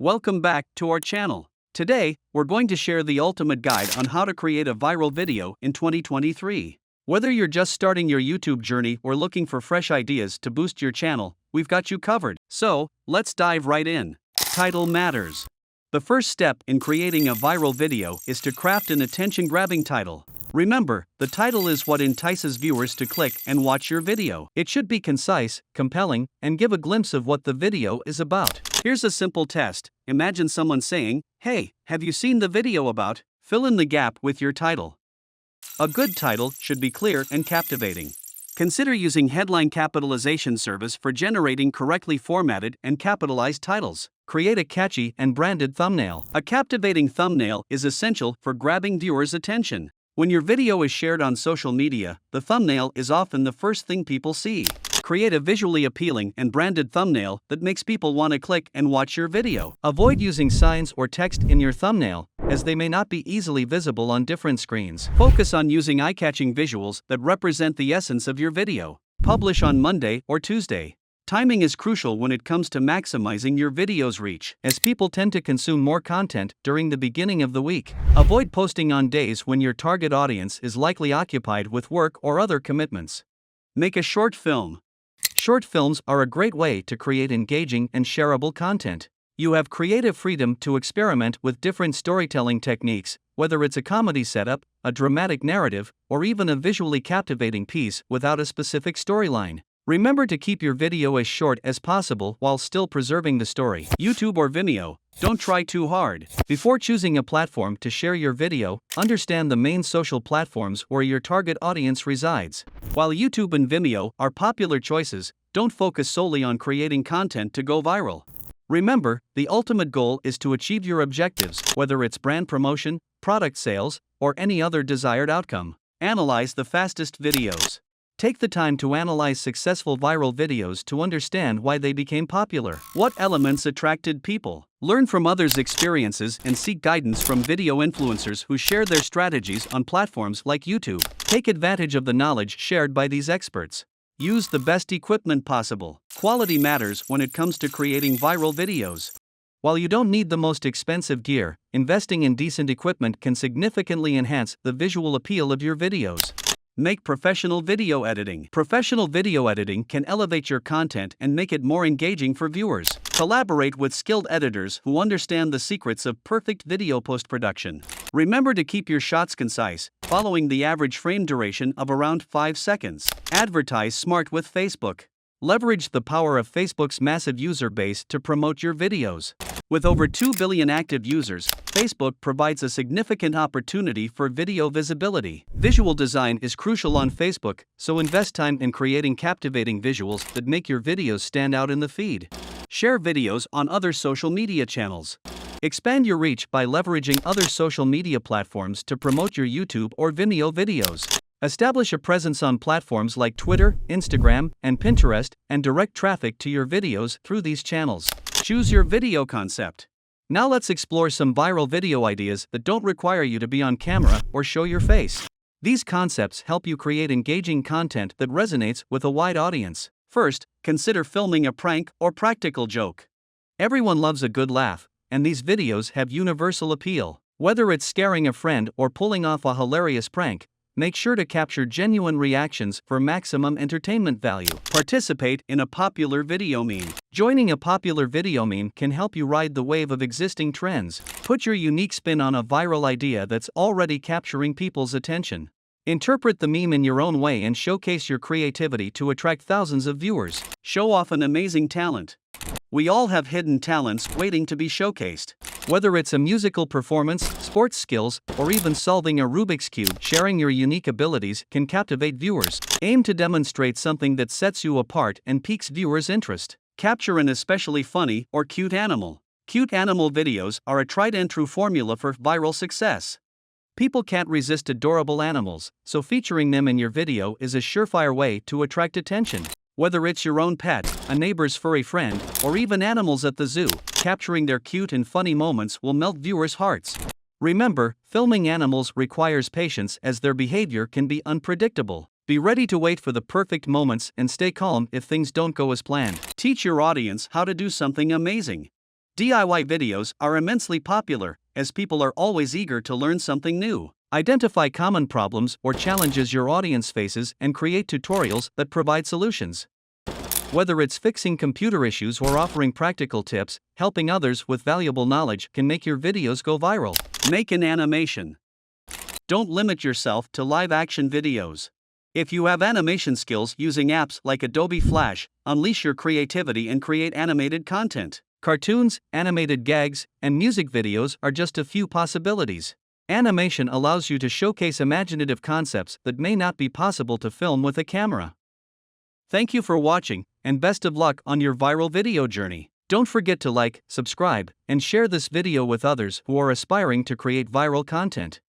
Welcome back to our channel. Today, we're going to share the ultimate guide on how to create a viral video in 2023. Whether you're just starting your YouTube journey or looking for fresh ideas to boost your channel, we've got you covered. So, let's dive right in. Title matters. The first step in creating a viral video is to craft an attention-grabbing title. Remember, the title is what entices viewers to click and watch your video. It should be concise, compelling, and give a glimpse of what the video is about. Here's a simple test. Imagine someone saying, "Hey, have you seen the video about?" Fill in the gap with your title. A good title should be clear and captivating. Consider using headline capitalization service for generating correctly formatted and capitalized titles. Create a catchy and branded thumbnail. A captivating thumbnail is essential for grabbing viewers' attention. When your video is shared on social media, the thumbnail is often the first thing people see. Create a visually appealing and branded thumbnail that makes people want to click and watch your video. Avoid using signs or text in your thumbnail, as they may not be easily visible on different screens. Focus on using eye-catching visuals that represent the essence of your video. Publish on Monday or Tuesday. Timing is crucial when it comes to maximizing your video's reach, as people tend to consume more content during the beginning of the week. Avoid posting on days when your target audience is likely occupied with work or other commitments. Make a short film. Short films are a great way to create engaging and shareable content. You have creative freedom to experiment with different storytelling techniques, whether it's a comedy setup, a dramatic narrative, or even a visually captivating piece without a specific storyline. Remember to keep your video as short as possible while still preserving the story. YouTube or Vimeo, don't try too hard. Before choosing a platform to share your video, understand the main social platforms where your target audience resides. While YouTube and Vimeo are popular choices, don't focus solely on creating content to go viral. Remember, the ultimate goal is to achieve your objectives, whether it's brand promotion, product sales, or any other desired outcome. Analyze the fastest videos. Take the time to analyze successful viral videos to understand why they became popular. What elements attracted people? Learn from others' experiences and seek guidance from video influencers who share their strategies on platforms like YouTube. Take advantage of the knowledge shared by these experts. Use the best equipment possible. Quality matters when it comes to creating viral videos. While you don't need the most expensive gear, investing in decent equipment can significantly enhance the visual appeal of your videos. Make professional video editing. Professional video editing can elevate your content and make it more engaging for viewers. Collaborate with skilled editors who understand the secrets of perfect video post-production. Remember to keep your shots concise, following the average frame duration of around 5 seconds. Advertise Smart with Facebook. Leverage the power of Facebook's massive user base to promote your videos. With over 2 billion active users, Facebook provides a significant opportunity for video visibility. Visual design is crucial on Facebook, so invest time in creating captivating visuals that make your videos stand out in the feed. Share videos on other social media channels. Expand your reach by leveraging other social media platforms to promote your YouTube or Vimeo videos. Establish a presence on platforms like Twitter, Instagram, and Pinterest, and direct traffic to your videos through these channels. Choose your video concept. Now let's explore some viral video ideas that don't require you to be on camera or show your face. These concepts help you create engaging content that resonates with a wide audience. First, consider filming a prank or practical joke. Everyone loves a good laugh, and these videos have universal appeal. Whether it's scaring a friend or pulling off a hilarious prank, make sure to capture genuine reactions for maximum entertainment value. Participate in a popular video meme. Joining a popular video meme can help you ride the wave of existing trends. Put your unique spin on a viral idea that's already capturing people's attention. Interpret the meme in your own way and showcase your creativity to attract thousands of viewers. Show off an amazing talent. We all have hidden talents waiting to be showcased. Whether it's a musical performance, sports skills, or even solving a Rubik's Cube, sharing your unique abilities can captivate viewers. Aim to demonstrate something that sets you apart and piques viewers' interest. Capture an especially funny or cute animal. Cute animal videos are a tried and true formula for viral success. People can't resist adorable animals, so featuring them in your video is a surefire way to attract attention. Whether it's your own pet, a neighbor's furry friend, or even animals at the zoo, capturing their cute and funny moments will melt viewers' hearts. Remember, filming animals requires patience as their behavior can be unpredictable. Be ready to wait for the perfect moments and stay calm if things don't go as planned. Teach your audience how to do something amazing. DIY videos are immensely popular, as people are always eager to learn something new. Identify common problems or challenges your audience faces and create tutorials that provide solutions. Whether it's fixing computer issues or offering practical tips, helping others with valuable knowledge can make your videos go viral. Make an animation. Don't limit yourself to live-action videos. If you have animation skills using apps like Adobe Flash, unleash your creativity and create animated content. Cartoons, animated gags, and music videos are just a few possibilities. Animation allows you to showcase imaginative concepts that may not be possible to film with a camera. Thank you for watching, and best of luck on your viral video journey. Don't forget to like, subscribe, and share this video with others who are aspiring to create viral content.